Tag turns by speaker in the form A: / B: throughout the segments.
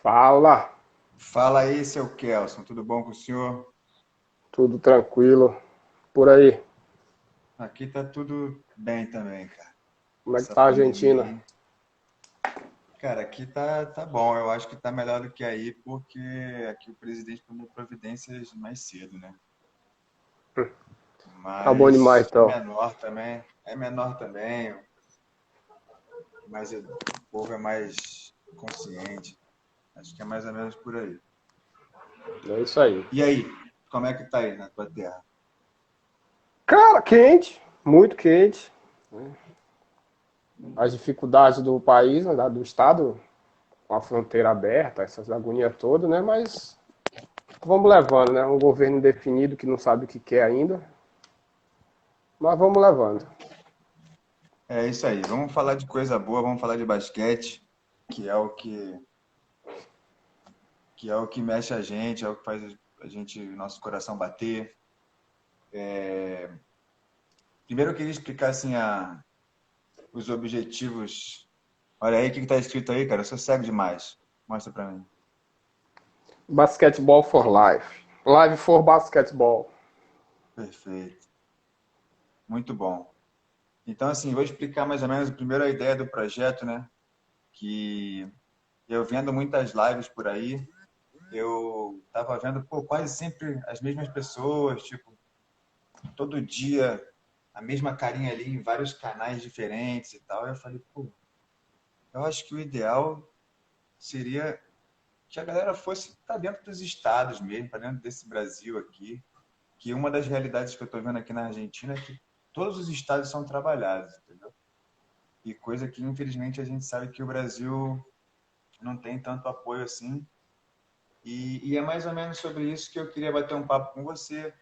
A: Fala,
B: Fala aí, seu Kelson, tudo bom com o senhor?
A: tudo tranquilo por aí.
B: Aqui tá tudo bem também, cara.
A: Como é que
B: Essa
A: tá a
B: pandemia
A: Argentina?
B: aí. Cara, aqui tá bom. Eu acho que tá melhor do que aí, porque aqui o presidente tomou providências mais cedo, né?
A: Tá bom demais
B: Mas é
A: então.
B: menor também. É menor também, mas o povo é mais consciente. Acho que é mais ou menos por aí.
A: É isso aí.
B: E aí, como é que tá aí na tua terra?
A: Cara, quente, muito quente. As dificuldades do país, né, do estado, com a fronteira aberta, essas agonias todas, né? Mas vamos levando, né? Um governo indefinido que não sabe o que quer ainda. Mas vamos levando.
B: É isso aí. Vamos falar de coisa boa, vamos falar de basquete, que é o que é o que mexe a gente, é o que faz a gente, nosso coração bater. Primeiro eu queria explicar assim os objetivos. Olha aí o que está escrito aí, cara. Eu sou cego demais. Mostra para mim.
A: Basketball for life. Live for basketball.
B: Perfeito. Muito bom. Então, assim, vou explicar mais ou menos primeiro a ideia do projeto, né? Que eu vendo muitas lives por aí, eu tava vendo, pô, quase sempre as mesmas pessoas, tipo, todo dia a mesma carinha ali em vários canais diferentes e tal. Eu falei, pô, eu acho que o ideal seria que a galera fosse para dentro dos estados mesmo, para dentro desse Brasil aqui, que uma das realidades que eu estou vendo aqui na Argentina é que todos os estados são trabalhados, entendeu? E coisa que infelizmente a gente sabe que o Brasil não tem tanto apoio assim. E é mais ou menos sobre isso que eu queria bater um papo com você,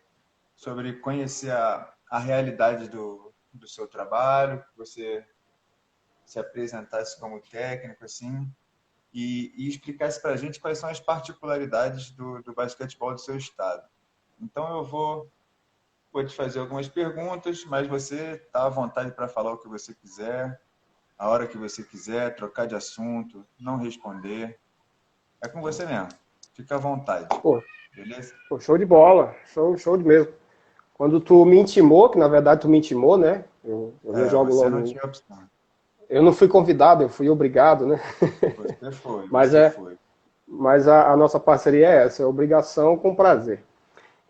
B: sobre conhecer a realidade do seu trabalho, que você se apresentasse como técnico, assim, e explicasse para a gente quais são as particularidades do basquetebol do seu estado. Então vou te fazer algumas perguntas, mas você está à vontade para falar o que você quiser, a hora que você quiser, trocar de assunto, não responder. É com você mesmo. Fica à vontade,
A: Pô,
B: beleza?
A: pô, show de bola. Show de mesmo. Quando tu me intimou, que na verdade tu me intimou, né? Eu não
B: É,
A: jogo
B: você não
A: logo.
B: tinha opção.
A: Eu não fui convidado, eu fui obrigado, né?
B: Você foi,
A: Mas
B: você
A: é,
B: foi.
A: mas a nossa parceria é essa, é obrigação com prazer.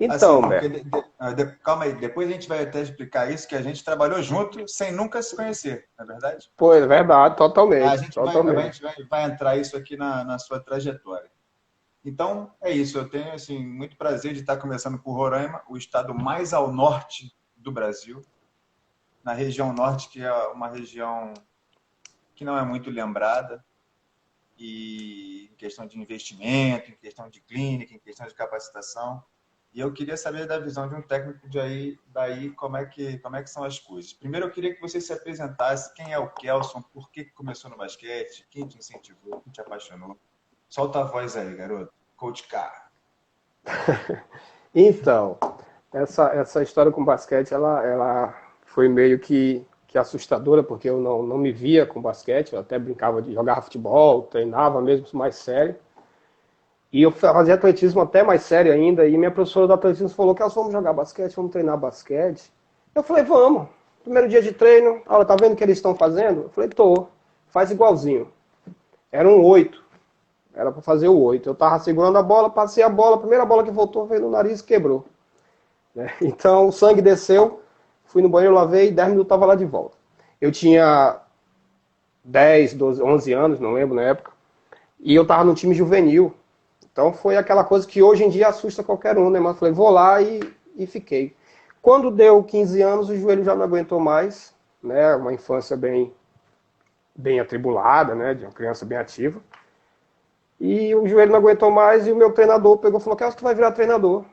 B: Assim,
A: Então,
B: porque
A: Beto,
B: calma aí, depois a gente vai até explicar isso, que a gente trabalhou junto sem nunca se conhecer, não é verdade?
A: pô, é verdade,
B: A
A: totalmente,
B: gente
A: totalmente.
B: vai entrar isso aqui na sua trajetória. Então, é isso. Eu tenho assim, muito prazer de estar começando por Roraima, o estado mais ao norte do Brasil, na região norte, que é uma região que não é muito lembrada, e em questão de investimento, em questão de clínica, em questão de capacitação. E eu queria saber da visão de um técnico de aí, daí como é que são as coisas. Primeiro eu queria que você se apresentasse, quem é o Kelson, por que começou no basquete, quem te incentivou, quem te apaixonou. Solta a voz aí, garoto. Coach K.
A: Então, essa história com basquete, ela foi meio que assustadora, porque eu não me via com basquete, eu até brincava de jogar futebol, treinava mesmo mais sério. E eu fazia atletismo até mais sério ainda, e minha professora do atletismo falou que elas vamos jogar basquete, vamos treinar basquete. Eu falei, vamos. Primeiro dia de treino, olha, tá vendo o que eles estão fazendo? Eu falei, tô, faz igualzinho. Era um 8, era para fazer o 8. Eu tava segurando a bola, passei a bola, a primeira bola que voltou veio no nariz e quebrou. Né? Então o sangue desceu, fui no banheiro, lavei, 10 minutos tava lá de volta. Eu tinha 10, 12, 11 anos, não lembro na época, e eu tava no time juvenil. Então foi aquela coisa que hoje em dia assusta qualquer um, né? Mas eu falei, vou lá e fiquei. Quando deu 15 anos, o joelho já não aguentou mais, né? Uma infância bem atribulada, né? De uma criança bem ativa. E o joelho não aguentou mais e o meu treinador pegou e falou, Carlos, tu vai virar treinador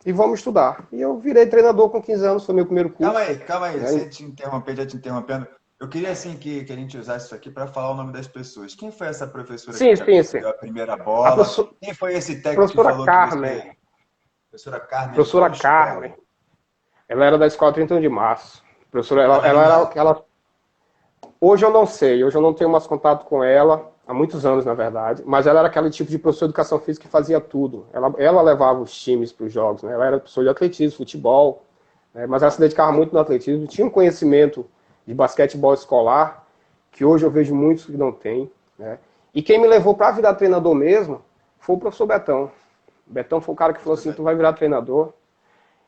A: e vamos estudar. E eu virei treinador com 15 anos, foi meu primeiro curso.
B: Calma aí,
A: Né?
B: sem te interromper, já te interrompendo. Eu queria assim que a gente usasse isso aqui para falar o nome das pessoas. Quem foi essa professora que
A: Sim, sim,
B: te
A: sim.
B: deu a primeira
A: A
B: bola? Quem foi esse técnico que
A: professora
B: falou que
A: Carmen,
B: você. Professora Carmen, de
A: professora
B: qual escola?
A: Carmen, ela era da escola 31 de março. Professora,
B: Ela
A: ela
B: ainda.
A: era aquela. Hoje eu não sei, hoje eu não tenho mais contato com ela. há muitos anos, na verdade, mas ela era aquele tipo de professor de educação física que fazia tudo. Ela levava os times para os jogos, né? Ela era professora de atletismo, futebol, né? Mas ela se dedicava muito no atletismo, tinha um conhecimento de basquetebol escolar, que hoje eu vejo muitos que não têm, né? E quem me levou para virar treinador mesmo foi o professor Betão. O Betão foi o cara que falou assim, tu vai virar treinador.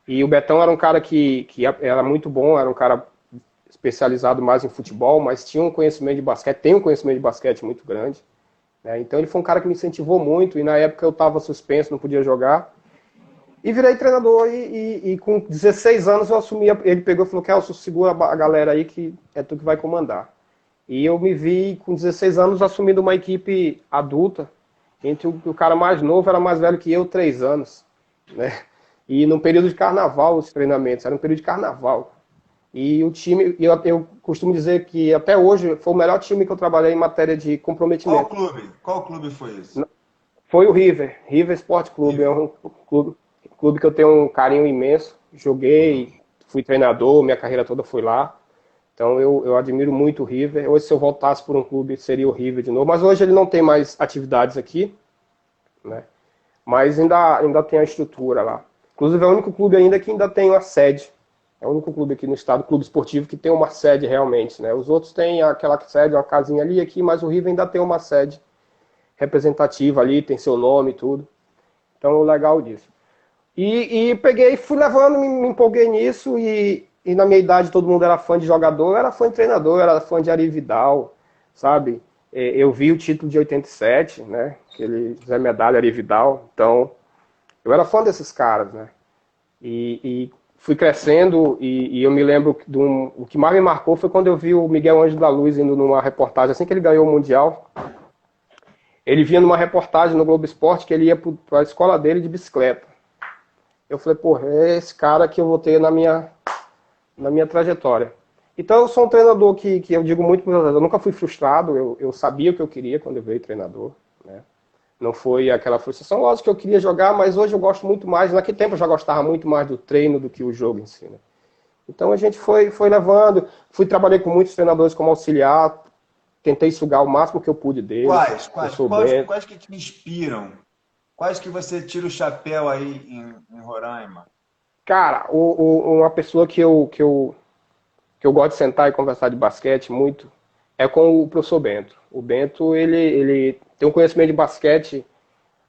A: E o Betão era um cara que era muito bom, era um cara especializado mais em futebol, mas tinha um conhecimento de basquete, tem um conhecimento de basquete muito grande, né? Então ele foi um cara que me incentivou muito, e na época eu estava suspenso, não podia jogar, e virei treinador, e com 16 anos eu assumi, ele pegou e falou, Kelson, segura a galera aí que é tu que vai comandar. E eu me vi com 16 anos assumindo uma equipe adulta, entre o cara mais novo era mais velho que eu, 3 anos, né? E num período de carnaval os treinamentos, era um período de carnaval. E o time, eu costumo dizer que até hoje foi o melhor time que eu trabalhei em matéria de comprometimento.
B: Qual clube foi esse?
A: Foi o River Sport Clube, é um clube que eu tenho um carinho imenso. Joguei, fui treinador, minha carreira toda foi lá. Então eu admiro muito o River. Hoje, se eu voltasse por um clube, seria o River de novo. Mas hoje ele não tem mais atividades aqui, né? Mas ainda tem a estrutura lá. Inclusive é o único clube ainda que ainda tem uma sede. É o único clube aqui no estado, clube esportivo, que tem uma sede realmente, né? Os outros têm aquela sede, uma casinha ali e aqui, mas o River ainda tem uma sede representativa ali, tem seu nome e tudo. Então, o legal disso. E peguei, fui levando, me empolguei nisso, e na minha idade todo mundo era fã de jogador, eu era fã de treinador, eu era fã de Ari Vidal, sabe? Eu vi o título de 87, né? Aquele Zé Medalha, Ari Vidal. Então, eu era fã desses caras, né? E fui crescendo, e eu me lembro o que mais me marcou foi quando eu vi o Miguel Ângelo da Luz indo numa reportagem, assim que ele ganhou o Mundial. Ele vinha numa reportagem no Globo Esporte que ele ia para a escola dele de bicicleta. Eu falei, porra, é esse cara que eu vou ter na minha trajetória. Então eu sou um treinador que eu digo muito, eu nunca fui frustrado, eu sabia o que eu queria quando eu virei treinador, né? Não foi aquela frustração, lógico que eu queria jogar, mas hoje eu gosto muito mais, naquele tempo eu já gostava muito mais do treino do que o jogo em si, né? Então a gente foi levando, trabalhei com muitos treinadores como auxiliar, tentei sugar o máximo que eu pude deles.
B: Quais que te inspiram? Quais que você tira o chapéu aí em Roraima?
A: Cara, uma pessoa que eu gosto de sentar e conversar de basquete muito é com o professor Bento. O Bento, ele tem um conhecimento de basquete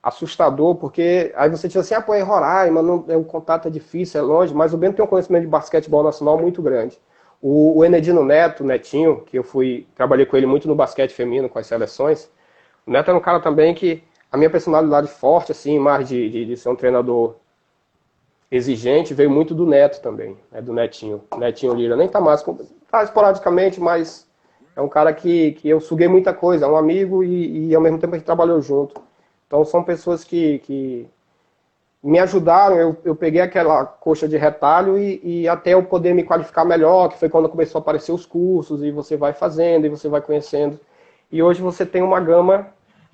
A: assustador, porque aí você diz assim, pô, é Roraima, o contato é difícil, é longe, mas o Bento tem um conhecimento de basquetebol nacional muito grande. O Enedino Neto, o Netinho, que trabalhei com ele muito no basquete feminino, com as seleções, o Neto era um cara também que a minha personalidade forte, assim, mais de ser um treinador exigente, veio muito do Neto também, né, do Netinho. Netinho Lira nem tá mais, tá esporadicamente, mas é um cara que eu suguei muita coisa, é um amigo e ao mesmo tempo a gente trabalhou junto. Então são pessoas que me ajudaram, eu peguei aquela coxa de retalho e até eu poder me qualificar melhor, que foi quando começou a aparecer os cursos, e você vai fazendo, e você vai conhecendo. E hoje você tem uma gama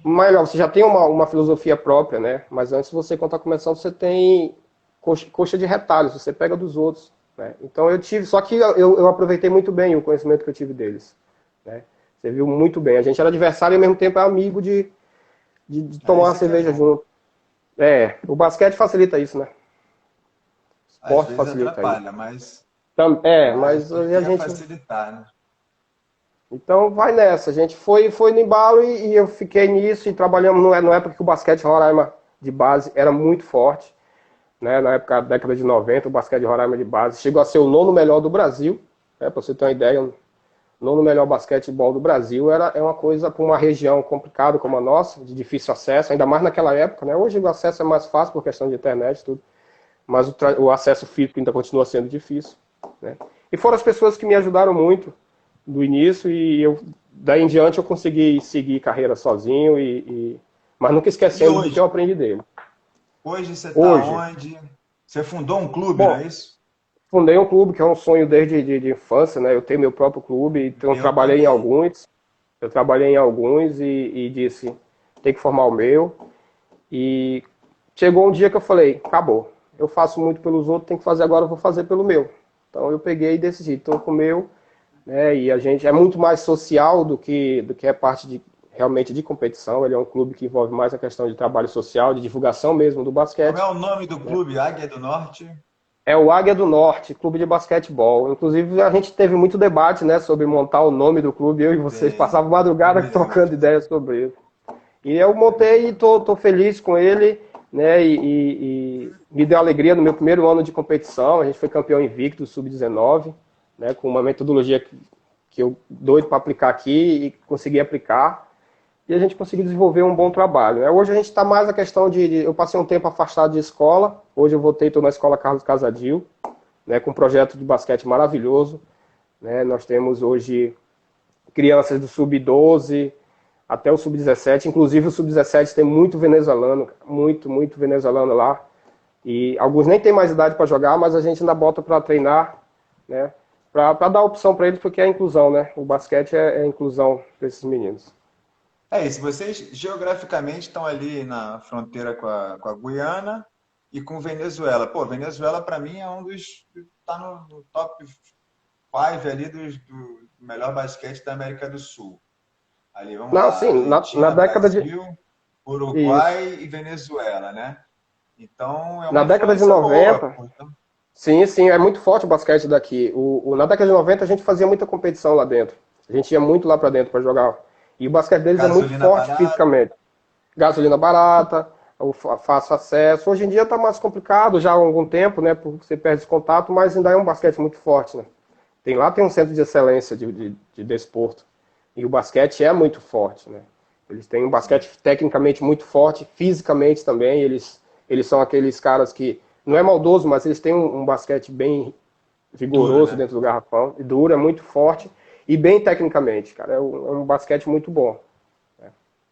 A: melhor, você já tem uma filosofia própria, né? Mas antes você, quando está começando, você tem coxa de retalhos, você pega dos outros, né? Então só que eu aproveitei muito bem o conhecimento que eu tive deles, né? Você viu muito bem, a gente era adversário e ao mesmo tempo é amigo de tomar uma cerveja junto. O basquete facilita isso, né? O esporte facilita
B: atrapalha, isso.
A: Mas a gente
B: facilitar, né?
A: Então vai nessa, a gente foi no embalo e eu fiquei nisso e trabalhamos na época que o basquete Roraima de base era muito forte, né? Na época da década de 90, o basquete de Roraima de base chegou a ser o 9º melhor do Brasil, né? Para você ter uma ideia, o 9º melhor basquetebol do Brasil é uma coisa para uma região complicada como a nossa, de difícil acesso, ainda mais naquela época, né? Hoje o acesso é mais fácil por questão de internet e tudo, mas o acesso físico ainda continua sendo difícil, né? E foram as pessoas que me ajudaram muito do início e daí em diante eu consegui seguir carreira sozinho, mas nunca esquecendo do que eu aprendi dele.
B: Hoje você está onde? Você fundou um clube, não é isso?
A: Fundei um clube, que é um sonho desde de infância, né? Eu tenho meu próprio clube, então eu trabalhei em alguns. Eu trabalhei em alguns e disse, tem que formar o meu. E chegou um dia que eu falei, acabou. Eu faço muito pelos outros, tem que fazer agora, eu vou fazer pelo meu. Então eu peguei e decidi, estou com o meu, né? E a gente é muito mais social do que a parte de realmente de competição, ele é um clube que envolve mais a questão de trabalho social, de divulgação mesmo do basquete.
B: Como é o nome do clube? Águia do Norte?
A: É o Águia do Norte, clube de basquetebol. Inclusive, a gente teve muito debate, né, sobre montar o nome do clube. Eu e vocês
B: Sei.
A: passavam madrugada trocando ideias sobre isso. E eu montei e tô feliz com ele, né, e me deu alegria no meu primeiro ano de competição. A gente foi campeão invicto, sub-19, né, com uma metodologia que eu doido para aplicar aqui e consegui aplicar. E a gente conseguiu desenvolver um bom trabalho. Hoje a gente está mais na questão eu passei um tempo afastado de escola, hoje eu voltei, estou na escola Carlos Casadil, né, com um projeto de basquete maravilhoso. Né, nós temos hoje crianças do sub-12 até o sub-17, inclusive o sub-17 tem muito venezuelano, muito venezuelano lá. E alguns nem têm mais idade para jogar, mas a gente ainda bota para treinar, né, para dar opção para eles, porque é a inclusão, né? O basquete é a inclusão desses meninos.
B: É isso, vocês geograficamente estão ali na fronteira com a Guiana e com Venezuela. Pô, Venezuela para mim é um dos. Está no top 5 ali do melhor basquete da América do Sul. Ali, vamos
A: Não,
B: lá,
A: sim, na
B: Argentina,
A: década de.
B: Brasil,
A: Isso.
B: Uruguai e Venezuela, né? Então é
A: Na
B: uma
A: década de
B: influência boa.
A: 90,
B: Pô. Então,
A: sim, é muito forte o basquete daqui. Na década de 90 a gente fazia muita competição lá dentro. A gente ia muito lá para dentro para jogar. E o basquete deles é muito
B: gasolina
A: forte
B: barata.
A: fisicamente. Gasolina barata, o fácil acesso. Hoje em dia está mais complicado já há algum tempo, né? Porque você perde esse contato, mas ainda é um basquete muito forte, né? Tem um centro de excelência de desporto. E o basquete é muito forte, né? Eles têm um basquete tecnicamente muito forte, fisicamente também. Eles são aqueles caras que, não é maldoso, mas eles têm um basquete bem
B: Duro,
A: vigoroso
B: né?
A: dentro do garrafão, e duro, é muito forte e bem tecnicamente, cara. É um basquete muito bom.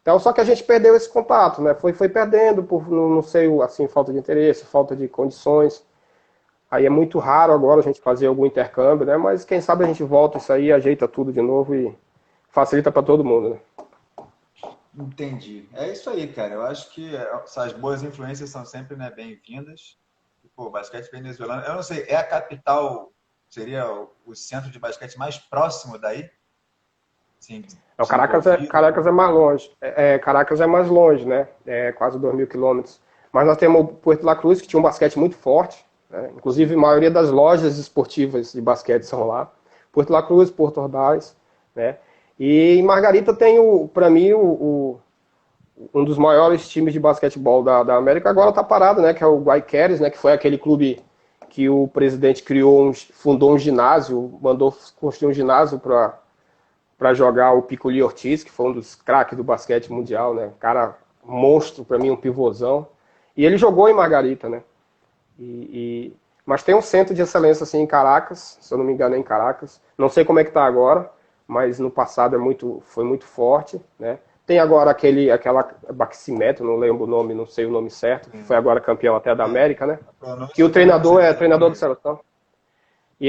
A: Então, só que a gente perdeu esse contato, né? Foi perdendo por, não sei, assim, falta de interesse, falta de condições. Aí é muito raro agora a gente fazer algum intercâmbio, né? Mas quem sabe a gente volta isso aí, ajeita tudo de novo e facilita para todo mundo, né?
B: Entendi. É isso aí, cara. Eu acho que essas boas influências são sempre, né, bem-vindas. Pô, basquete venezuelano. Eu não sei, é a capital, seria o centro de basquete mais próximo daí? Sim,
A: O Caracas
B: desenvolvido.
A: é mais longe. Caracas é mais longe, né? É quase 2.000 quilômetros. Mas nós temos o Puerto La Cruz, que tinha um basquete muito forte. Né? Inclusive, a maioria das lojas esportivas de basquete são lá. Puerto La Cruz, Porto Ordaz, né? E em Margarita tem, para mim, um dos maiores times de basquetebol da América. Agora está parado, né? Que é o Guayqueres, né? Que foi aquele clube que o presidente fundou um ginásio, mandou construir um ginásio para jogar o Piccoli Ortiz, que foi um dos craques do basquete mundial, né? Cara monstro, para mim, um pivôzão. E ele jogou em Margarita, né? Mas tem um centro de excelência assim em Caracas, se eu não me engano é em Caracas. Não sei como é que está agora, mas no passado foi muito forte, né? Tem agora aquela Barquisimeto, não lembro o nome, não sei o nome certo, que foi
B: Sim.
A: agora campeão até da
B: É,
A: América, né?
B: a
A: Que o
B: pronúncia também não
A: treinador
B: sei
A: é treinador de
B: exatamente.
A: seleção.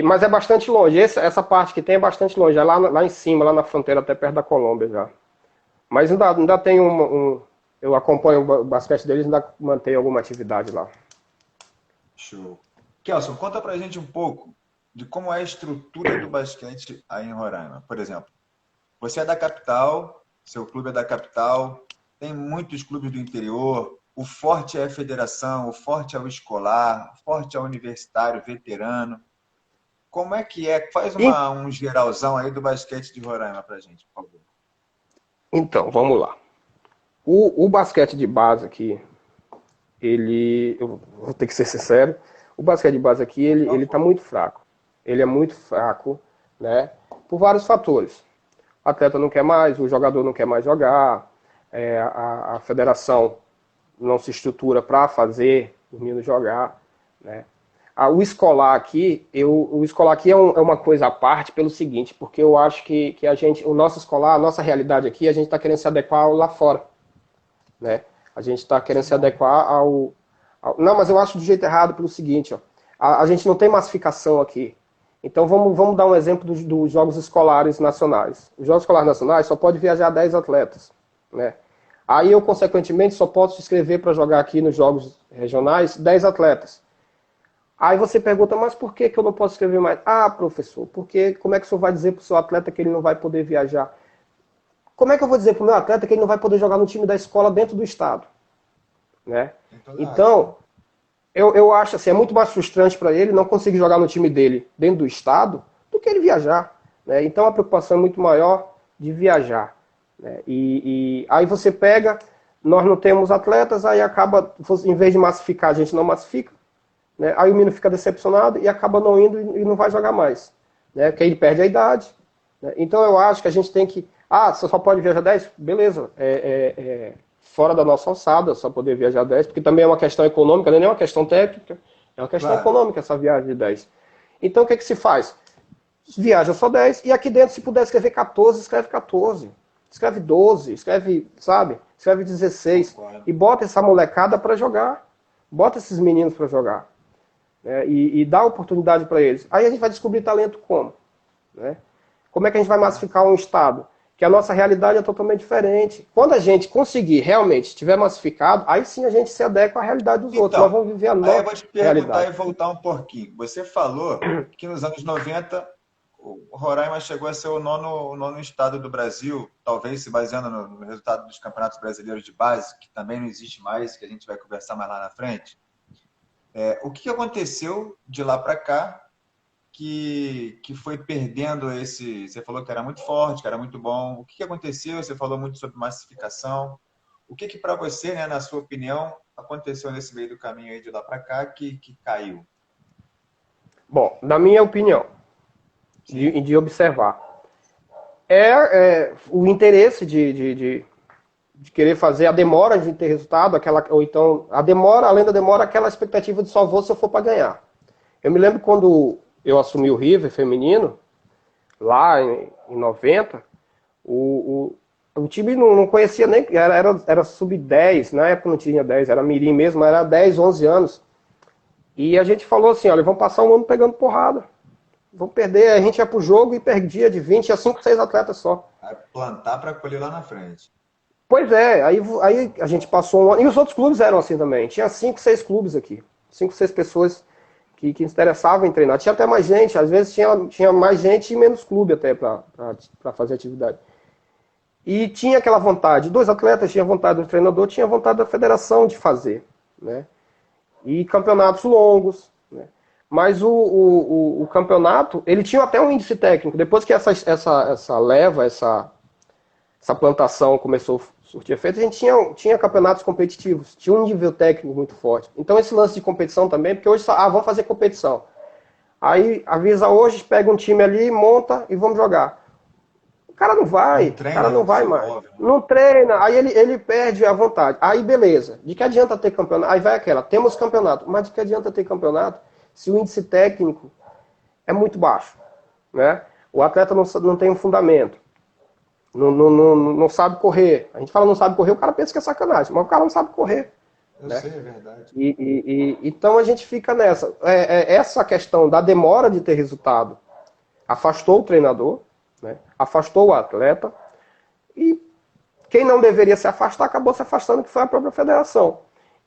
A: Mas é bastante longe. Essa parte que tem é bastante longe. É lá em cima, lá na fronteira, até perto da Colômbia já. Mas ainda tem eu acompanho o basquete deles e ainda mantém alguma atividade lá.
B: Show. Kelson, conta pra gente um pouco de como é a estrutura do basquete aí em Roraima. Por exemplo, você é da capital, seu clube é da capital, tem muitos clubes do interior, o forte é a federação, o forte é o escolar, o forte é o universitário, veterano. Como é que é? Faz
A: E,
B: um geralzão aí do basquete de Roraima pra gente, por favor.
A: então, vamos lá. O basquete de base aqui, eu vou ter que ser sincero, o basquete de base aqui,
B: Por
A: ele tá
B: favor.
A: muito fraco. Ele é muito fraco, né? Por vários fatores. O atleta não quer mais, o jogador não quer mais jogar, a federação não se estrutura para fazer os meninos jogar, né? O escolar aqui, o escolar aqui é uma coisa à parte pelo seguinte, porque eu acho que o nosso escolar, a nossa realidade aqui, a gente está querendo se adequar lá fora, né? A gente está
B: Isso
A: querendo
B: é
A: se
B: bom.
A: adequar Não, mas eu acho do jeito errado pelo seguinte, ó. A gente não tem massificação aqui. Então vamos dar um exemplo dos Jogos Escolares Nacionais. Os Jogos Escolares Nacionais só pode viajar 10 atletas, né? Aí eu, consequentemente, só posso escrever para jogar aqui nos Jogos Regionais 10 atletas. Aí você pergunta, mas por que eu não posso escrever mais? Ah, professor, porque como é que o senhor vai dizer para o seu atleta que ele não vai poder viajar? como é que eu vou dizer para o meu atleta que ele não vai poder jogar no time da escola dentro do estado? Né? Então, eu acho assim, é muito mais frustrante para ele não conseguir jogar no time dele dentro do estado do que ele viajar. Né? Então a preocupação é muito maior de viajar. Né? E aí você pega, nós não temos atletas, aí acaba, em vez de massificar, a gente não massifica. Né? Aí o menino fica decepcionado e acaba não indo e não vai jogar mais. Né? Porque ele perde a idade. Né? Então eu acho que a gente tem que... você só pode viajar 10? Beleza. Fora da nossa alçada, só poder viajar 10, porque também é uma questão econômica, não é nem uma questão técnica, é uma questão econômica essa viagem de 10. Então o que se faz? Viaja só 10, e aqui dentro, se puder escrever 14, escreve 14. Escreve 12, escreve, sabe? Escreve 16. E bota essa molecada para jogar. Bota esses meninos para jogar. Né? E dá oportunidade para eles. Aí a gente vai descobrir talento como? Né? Como é que a gente vai massificar um estado? Que a nossa realidade é totalmente diferente. Quando a gente conseguir realmente, estiver massificado, aí sim a gente se adequa à realidade dos outros. Nós vamos viver a nossa realidade.
B: Aí eu vou te perguntar e voltar um pouquinho. Você falou que nos anos 90 o Roraima chegou a ser o nono estado do Brasil, talvez se baseando no resultado dos campeonatos brasileiros de base, que também não existe mais, que a gente vai conversar mais lá na frente. O que aconteceu de lá para cá que foi perdendo esse... Você falou que era muito forte, que era muito bom. O que aconteceu? Você falou muito sobre massificação. O que para você, né, na sua opinião, aconteceu nesse meio do caminho aí de lá para cá que caiu?
A: Bom, na minha opinião, de observar, o interesse de querer fazer a demora de ter resultado, ou então a demora, além da demora, aquela expectativa de só vou se eu for para ganhar. Eu me lembro quando eu assumi o River feminino, lá em 90, o time não conhecia nem, era sub-10, na época não tinha 10, era mirim mesmo, era 10, 11 anos. E a gente falou assim, olha, vamos passar um ano pegando porrada. Vamos perder, a gente ia pro jogo e perdia de 20 a 5, 6 atletas só.
B: Vai plantar para colher lá na frente.
A: Pois é, aí a gente passou um ano, e os outros clubes eram assim também, tinha 5, 6 clubes aqui, 5, 6 pessoas que se interessavam em treinar. Tinha até mais gente, às vezes tinha mais gente e menos clube até para fazer atividade. E tinha aquela vontade, 2 atletas tinham vontade do treinador, tinha vontade da federação de fazer. Né? E campeonatos longos. Né? Mas o campeonato, ele tinha até um índice técnico. Depois que essa leva, essa plantação começou a surtir efeito, a gente tinha campeonatos competitivos, tinha um nível técnico muito forte. Então esse lance de competição também, porque hoje, vamos fazer competição. Aí avisa hoje, pega um time ali, monta e vamos jogar. O cara não vai, o cara não vai mais. Não treina, aí ele perde a vontade. Aí beleza, de que adianta ter campeonato? Aí vai aquela, temos campeonato, mas de que adianta ter campeonato se o índice técnico é muito baixo? Né? O atleta não tem um fundamento. Não sabe correr. A gente fala não sabe correr, o cara pensa que é sacanagem, mas o cara não sabe correr.
B: Eu sei, é verdade.
A: Então a gente fica nessa. Essa questão da demora de ter resultado afastou o treinador, né? Afastou o atleta, e quem não deveria se afastar acabou se afastando, que foi a própria federação.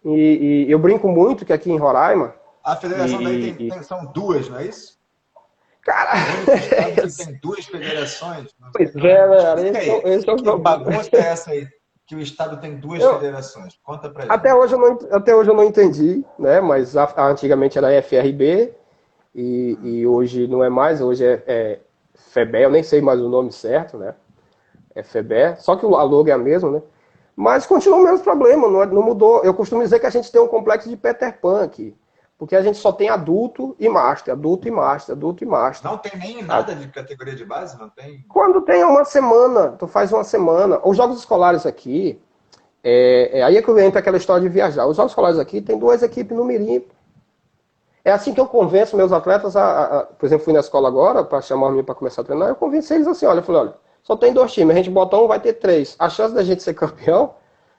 A: E eu brinco muito que aqui em Roraima...
B: A federação daí são 2, não é isso?
A: Cara,
B: tem 2 federações.
A: Pois cara, esse é o
B: que bagunça é essa aí? Que o Estado tem 2 federações. Conta pra gente.
A: Até hoje eu não entendi, né? Mas antigamente era FRB e hoje não é mais, hoje é FEBE, eu nem sei mais o nome certo, né? É FEBE, só que a logo é a mesma, né? Mas continua o mesmo problema, não mudou. Eu costumo dizer que a gente tem um complexo de Peter Pan aqui. Porque a gente só tem adulto e master, adulto e master, adulto e master.
B: Não tem nem nada de categoria de base? Não tem?
A: Quando tem uma semana, tu faz uma semana. Os jogos escolares aqui, aí é que entra aquela história de viajar. Os jogos escolares aqui tem 2 equipes no Mirim. É assim que eu convenço meus atletas por exemplo, fui na escola agora, para chamar o menino para começar a treinar, eu convenci eles assim, eu falei, olha, só tem 2 times, a gente bota um, vai ter 3. A chance da gente ser campeão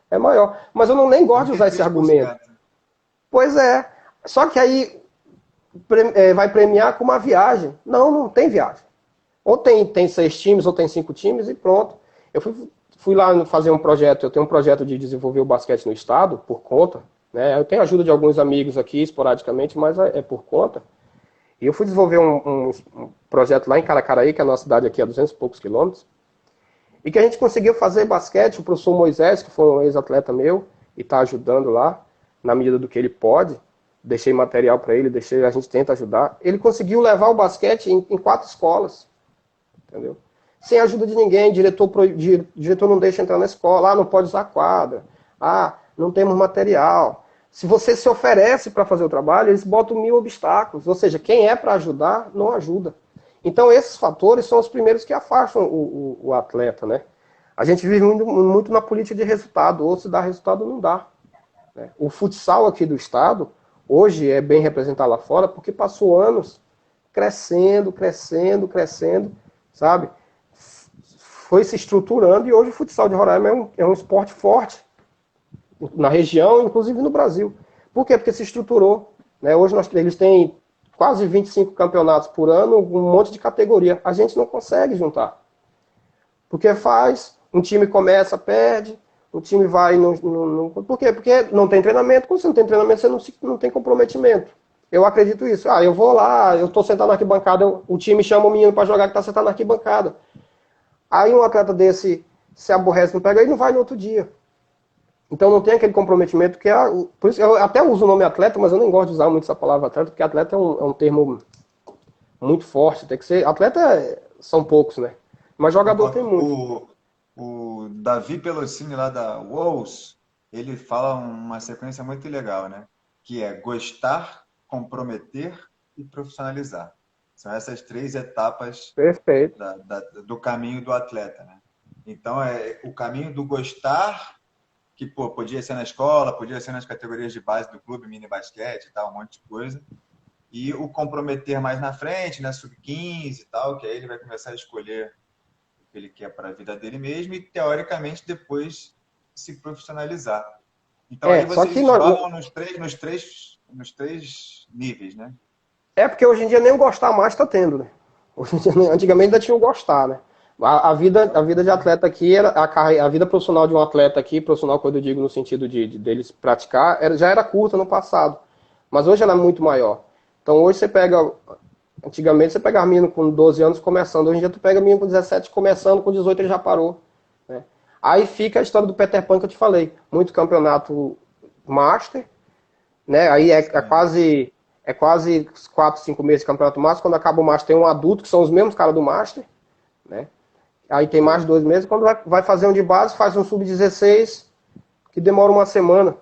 A: é maior. Mas eu nem gosto de usar esse argumento. Pois é. Só que aí vai premiar com uma viagem. Não tem viagem. Ou tem 6 times, ou tem 5 times e pronto. Eu fui lá fazer um projeto, eu tenho um projeto de desenvolver o basquete no estado, por conta. Né? Eu tenho ajuda de alguns amigos aqui, esporadicamente, mas é por conta. E eu fui desenvolver um projeto lá em Caracaraí, que é a nossa cidade aqui a 200 e poucos quilômetros. E que a gente conseguiu fazer basquete, o professor Moisés, que foi um ex-atleta meu, e está ajudando lá, na medida do que ele pode, deixei material para ele, a gente tenta ajudar, ele conseguiu levar o basquete em 4 escolas, entendeu? Sem ajuda de ninguém, diretor não deixa entrar na escola, não pode usar quadra, não temos material. Se você se oferece para fazer o trabalho, eles botam 1000 obstáculos, ou seja, quem é para ajudar, não ajuda. Então esses fatores são os primeiros que afastam o atleta, né? A gente vive muito na política de resultado, ou se dá resultado ou não dá. Né? O futsal aqui do estado, hoje é bem representado lá fora, porque passou anos crescendo, sabe? Foi se estruturando e hoje o futsal de Roraima é um esporte forte na região, inclusive no Brasil. Por quê? Porque se estruturou. Né? Hoje eles têm quase 25 campeonatos por ano, um monte de categoria. A gente não consegue juntar. Porque um time começa, perde, o time vai... Por quê? Porque não tem treinamento. Quando você não tem treinamento, você não tem comprometimento. Eu acredito isso. Eu vou lá, eu estou sentado na arquibancada, o time chama o menino para jogar que está sentado na arquibancada. Aí um atleta desse se aborrece, não pega, ele não vai no outro dia. Então não tem aquele comprometimento que por isso eu até uso o nome atleta, mas eu nem gosto de usar muito essa palavra atleta, porque atleta é um termo muito forte. Tem que ser. Atleta são poucos, né? Mas jogador tem muito.
B: O Davi Pelocini lá da Wolves, ele fala uma sequência muito legal, né? Que é gostar, comprometer e profissionalizar. São essas 3 etapas do caminho do atleta, né? Então, é o caminho do gostar, que podia ser na escola, podia ser nas categorias de base do clube, mini basquete e tal, um monte de coisa. E o comprometer mais na frente, né? Sub-15 e tal, que aí ele vai começar a escolher o que ele quer para a vida dele mesmo e, teoricamente, depois se profissionalizar. Então, aí vocês jogam nos três níveis, né?
A: É porque hoje em dia nem o gostar mais está tendo, né? Hoje em dia, antigamente ainda tinha o gostar, né? A vida de atleta aqui, a vida profissional de um atleta aqui, profissional quando eu digo no sentido deles praticar, já era curta no passado. Mas hoje ela é muito maior. Então hoje antigamente você pegava menino com 12 anos começando, hoje em dia tu pega menino com 17 começando, com 18 ele já parou. Né? Aí fica a história do Peter Pan que eu te falei. Muito campeonato master, né? Aí é quase 4, 5 meses de campeonato master. Quando acaba o master tem um adulto, que são os mesmos caras do master, né? Aí tem mais 2 meses. Quando vai fazer um de base, faz um sub-16, que demora uma semana.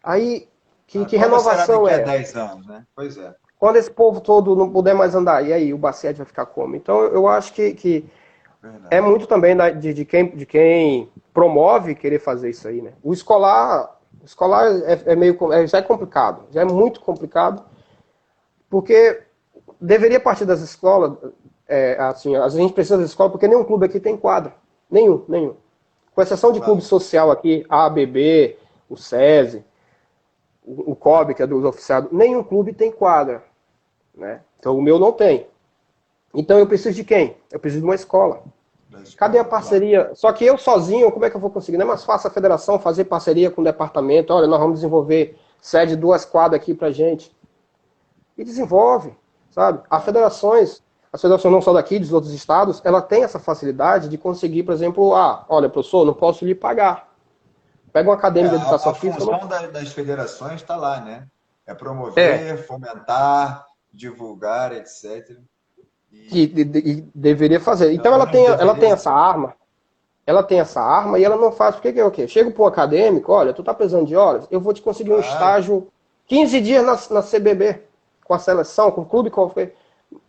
A: Aí, que renovação
B: será daqui a 10 anos, né? Pois é.
A: Quando esse povo todo não puder mais andar, e aí o basquete vai ficar como? Então eu acho que é muito também de quem promove querer fazer isso aí, né? O escolar já é complicado, já é muito complicado, porque deveria partir das escolas, assim, a gente precisa das escolas, porque nenhum clube aqui tem quadra, nenhum. Com exceção de clube social aqui, a ABB, o SESI, o COB, que é dos oficiados, nenhum clube tem quadra, né? Então o meu não tem. Então eu preciso de quem? Eu preciso de uma escola. Cadê a parceria? Só que eu sozinho, como é que eu vou conseguir? Não é mais fácil a federação fazer parceria com o departamento. Olha, nós vamos desenvolver, cede 2 quadras aqui pra gente. E desenvolve, sabe? As federações não só daqui, dos outros estados, ela tem essa facilidade de conseguir, por exemplo, olha, professor, não posso lhe pagar. Pega uma academia de educação física.
B: A função das federações está lá, né? É promover, fomentar, divulgar, etc.
A: E deveria fazer. Então ela tem essa arma. Ela tem essa arma e ela não faz. Porque é o quê? Chega para um acadêmico, olha, tu tá precisando de horas, eu vou te conseguir um estágio 15 dias na CBB, com a seleção, com o clube,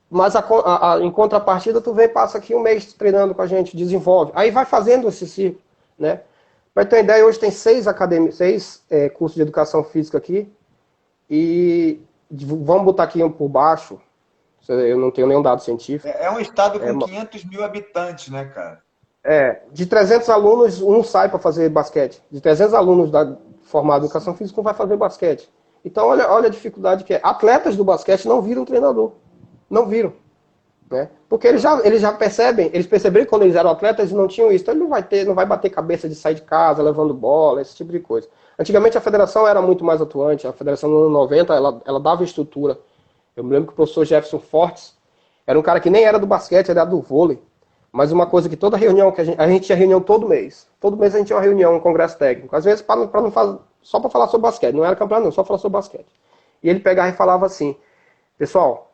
A: mas em contrapartida tu vem, passa aqui 1 mês treinando com a gente, desenvolve. Aí vai fazendo esse ciclo, né? Para ter uma ideia, hoje tem 6 cursos de educação física aqui. E vamos botar aqui um por baixo. Eu não tenho nenhum dado científico.
B: É um estado com 500 mil habitantes, né, cara?
A: De 300 alunos, um sai para fazer basquete. De 300 alunos formados em educação física, um vai fazer basquete. Então, olha a dificuldade que é. Atletas do basquete não viram treinador. Não viram. Né? Porque eles já percebem, eles perceberam que quando eles eram atletas eles não tinham isso, então ele não vai bater cabeça de sair de casa levando bola, esse tipo de coisa. Antigamente a federação era muito mais atuante, a federação nos anos 90 ela dava estrutura. Eu me lembro que o professor Jefferson Fortes era um cara que nem era do basquete, ele era do vôlei, Mas uma coisa que toda reunião que a gente tinha reunião todo mês. Todo mês a gente tinha uma reunião, um congresso técnico. Às vezes para não fazer, só para falar sobre basquete. Não era campeonato, não, só falar sobre basquete. E ele pegava e falava assim: pessoal,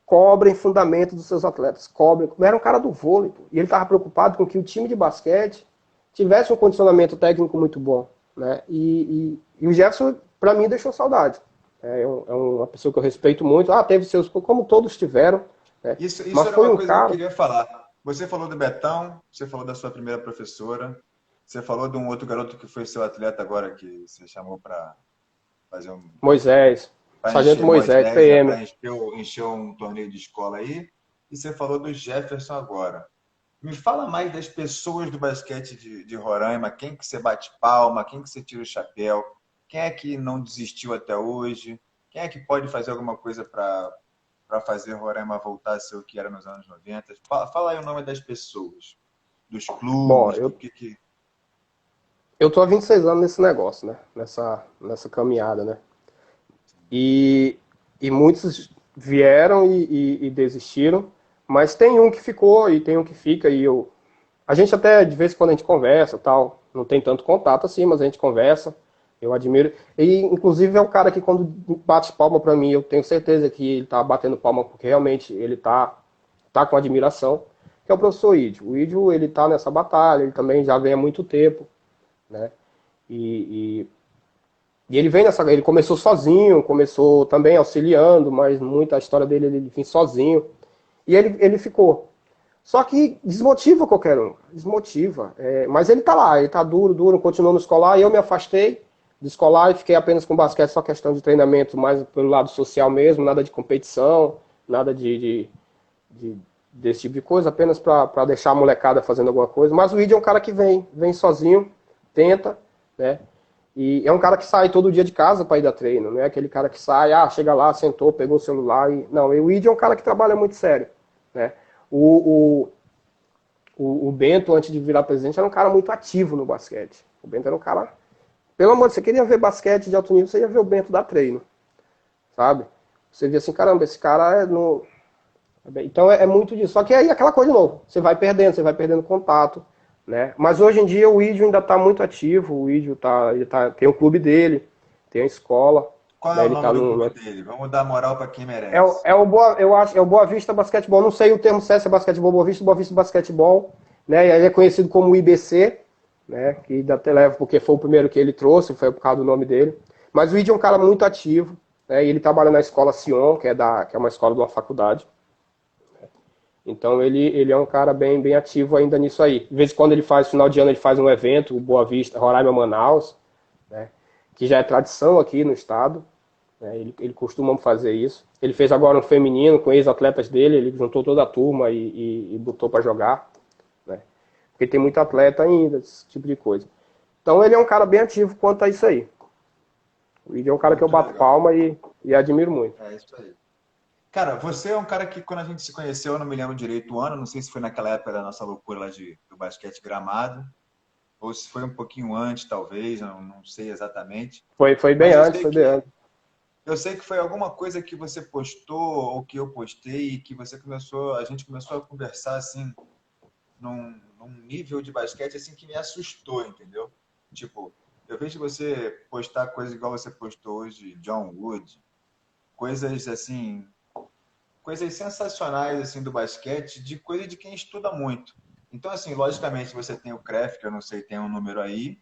A: cobrem fundamento dos seus atletas. Cobrem. Era um cara do vôlei, pô, e ele estava preocupado com que o time de basquete tivesse um condicionamento técnico muito bom. Né? E o Jefferson, para mim, deixou saudade. É uma pessoa que eu respeito muito. Ah, teve seus, como todos tiveram. Né?
B: Isso
A: Mas
B: era
A: foi
B: uma
A: um
B: coisa que eu
A: cara.
B: queria falar. Você falou do Betão, você falou da sua primeira professora, você falou de um outro garoto que foi seu atleta agora, que você chamou para fazer um,
A: Moisés.
B: para
A: Sargento
B: encher
A: Moisés,
B: Moisés, né,
A: PM.
B: para encher um torneio de escola aí. E você falou do Jefferson agora. Me fala mais das pessoas do basquete de Roraima, quem que você bate palma, quem que você tira o chapéu, quem é que não desistiu até hoje, quem é que pode fazer alguma coisa para fazer Roraima voltar a ser o que era nos anos 90. Fala aí o nome das pessoas, dos
A: Bom,
B: clubes,
A: eu tô há 26 anos nesse negócio, né? Nessa caminhada, né? E, e muitos vieram e desistiram, mas tem um que ficou e tem um que fica e eu... A gente até, de vez em quando a gente conversa tal, não tem tanto contato assim, mas a gente conversa, eu admiro. E, inclusive, é um cara que quando bate palma pra mim, eu tenho certeza que ele tá batendo palma porque realmente ele tá com admiração, que é o professor Ídio. O Ídio, ele tá nessa batalha, ele também já vem há muito tempo, né? E, e ele vem nessa. Ele começou sozinho, começou também auxiliando, mas muita história dele ele vem sozinho. E ele ficou. Só que desmotiva qualquer um. Desmotiva. Mas ele tá lá, ele tá duro, continuou no escolar. E eu me afastei do escolar e fiquei apenas com basquete, só questão de treinamento, mais pelo lado social mesmo, nada de competição, nada de desse tipo de coisa, apenas para deixar a molecada fazendo alguma coisa. Mas o Id é um cara que vem sozinho, tenta, né? E é um cara que sai todo dia de casa para ir dar treino, não é aquele cara que sai, chega lá, sentou, pegou o celular e... Não, o Id é um cara que trabalha muito sério, né? O, o Bento, antes de virar presidente, era um cara muito ativo no basquete. O Bento era um cara... Pelo amor de Deus, você queria ver basquete de alto nível, você ia ver o Bento dar treino, sabe? Você via assim, caramba, esse cara é no... Então é muito disso. Só que aí aquela coisa de novo, você vai perdendo contato, né? Mas hoje em dia o Ídio ainda está muito ativo, o Ídio tem o clube dele, tem a escola,
B: qual é
A: né?
B: o
A: Ele
B: nome
A: tá
B: do
A: no,
B: clube
A: no
B: dele? Vamos dar moral para quem
A: é,
B: merece.
A: é o Boa, eu acho, é o Boa Vista Basquetebol, não sei o termo certo se é basquetebol Boa Vista Basquetebol, né? E ele é conhecido como IBC, né? Que ainda até leva porque foi o primeiro que ele trouxe, foi por causa do nome dele. Mas o Ídio é um cara muito ativo, né? E ele trabalha na escola Sion, que é uma escola de uma faculdade. Então ele é um cara bem ativo ainda nisso aí. De vez em quando ele faz, final de ano, ele faz um evento, o Boa Vista, Roraima, Manaus, né, que já é tradição aqui no estado. Né, ele costuma fazer isso. Ele fez agora um feminino com ex-atletas dele, ele juntou toda a turma e botou para jogar. Né, porque tem muito atleta ainda, esse tipo de coisa. Então ele é um cara bem ativo quanto a isso aí. Ele é um cara que eu
B: Muito
A: bato
B: legal.
A: palma e admiro muito.
B: É isso aí. Cara, você é um cara que quando a gente se conheceu, eu não me lembro direito o ano, não sei se foi naquela época da nossa loucura lá do basquete gramado, ou se foi um pouquinho antes, talvez, não sei exatamente.
A: Foi bem
B: Mas
A: antes, foi bem antes.
B: eu sei que foi alguma coisa que você postou ou que eu postei e que a gente começou a conversar assim num nível de basquete assim que me assustou, entendeu? Tipo, eu vejo você postar coisas igual você postou hoje, John Wood, coisas assim, coisas sensacionais assim do basquete, de coisa de quem estuda muito. Então, assim, logicamente você tem o CREF, que eu não sei, tem um número aí,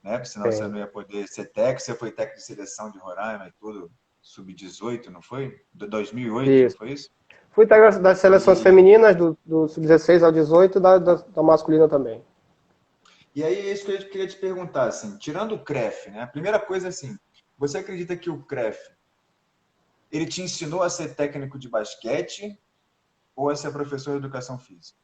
B: né? Porque senão você
A: Tem.
B: não ia poder ser técnico, você foi técnico de seleção de Roraima e tudo, sub-18, não foi? De 2008, não
A: Isso.
B: foi isso?
A: Fui integrar das seleções
B: E,
A: femininas, do sub-16 ao 18 e da masculina também.
B: e aí é isso que eu queria te perguntar, assim, tirando o CREF, né? A primeira coisa, assim, você acredita que o CREF, ele te ensinou a ser técnico de basquete ou a ser professor de educação física?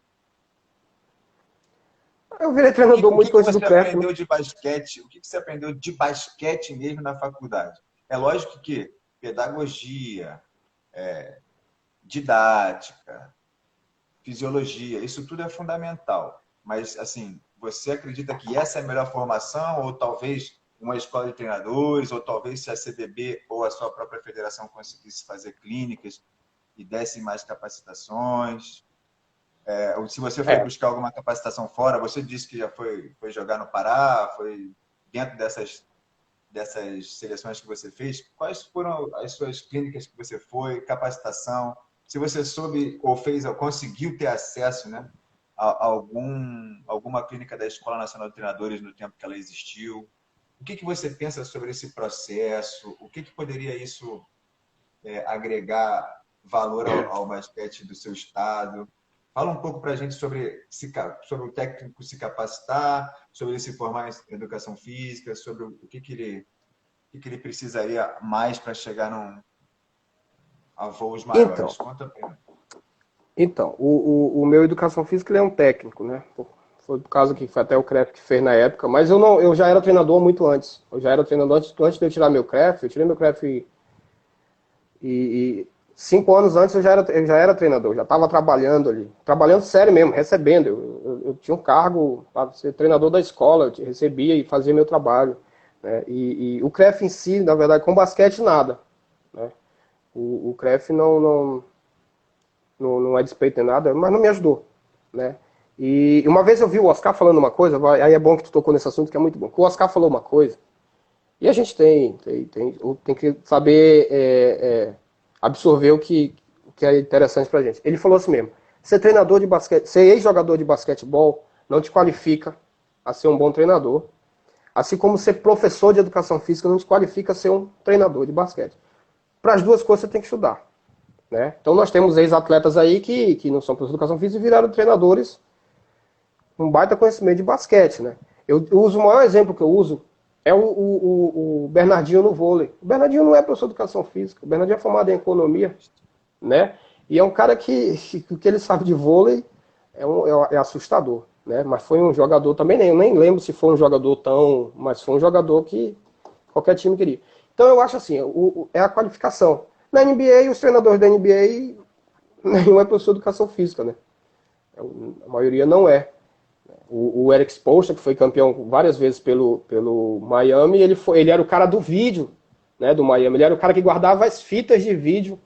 A: Eu virei
B: O que,
A: treinador
B: o que,
A: muito
B: que
A: antes do
B: você
A: CREF, né?
B: aprendeu de basquete? O que, que você aprendeu de basquete mesmo na faculdade? É lógico que pedagogia, didática, fisiologia, isso tudo é fundamental. Mas, assim, você acredita que essa é a melhor formação? Ou talvez uma escola de treinadores? Ou talvez se a CBB ou a sua própria federação conseguisse fazer clínicas e desse mais capacitações? Ou se você foi
A: É,
B: buscar alguma capacitação fora, você disse que já foi jogar no Pará, foi dentro dessas seleções que você fez, quais foram as suas clínicas que você foi, capacitação? Se você soube ou fez, ou conseguiu ter acesso, né, a alguma clínica da Escola Nacional de Treinadores no tempo que ela existiu? O que você pensa sobre esse processo? O que poderia isso agregar valor ao basquete do seu estado? Fala um pouco para a gente sobre o técnico se capacitar, sobre ele se formar em educação física, sobre o que ele precisaria mais para chegar a voos
A: então,
B: maiores. Conta para mim.
A: então o meu educação física ele é um técnico, né? Foi por causa que foi até o CREF que fez na época, mas eu já era treinador muito antes. Eu já era treinador antes de eu tirar meu CREF. Eu tirei meu CREF e 5 anos antes eu já era treinador, já estava trabalhando ali. Trabalhando sério mesmo, recebendo. Eu tinha um cargo para ser treinador da escola, eu recebia e fazia meu trabalho. Né? E o CREF em si, na verdade, com basquete, nada. Né? O CREF não é despeito nem nada, mas não me ajudou. Né? E uma vez eu vi o Oscar falando uma coisa, aí é bom que tu tocou nesse assunto, que é muito bom. O Oscar falou uma coisa, e a gente tem que saber absorver o que é interessante pra gente. Ele falou assim mesmo: ser treinador de basquete, ser ex-jogador de basquetebol não te qualifica a ser um bom treinador, assim como ser professor de educação física não te qualifica a ser um treinador de basquete. Para as duas coisas você tem que estudar. Né? Então nós temos ex-atletas aí que não são professores de educação física e viraram treinadores com um baita conhecimento de basquete. Né? Eu uso o maior exemplo que eu uso é o Bernardinho no vôlei. O Bernardinho não é professor de educação física, o Bernardinho é formado em economia, né? E é um cara que o que ele sabe de vôlei é assustador, né? Mas foi um jogador também, eu nem lembro se foi um jogador tão, mas foi um jogador que qualquer time queria. Então eu acho assim, é a qualificação. Na NBA, os treinadores da NBA, nenhum é professor de educação física, né? A maioria não é. O Eric Spoelstra, que foi campeão várias vezes pelo Miami, ele era o cara do vídeo, né, do Miami. Ele era o cara que guardava as fitas de vídeo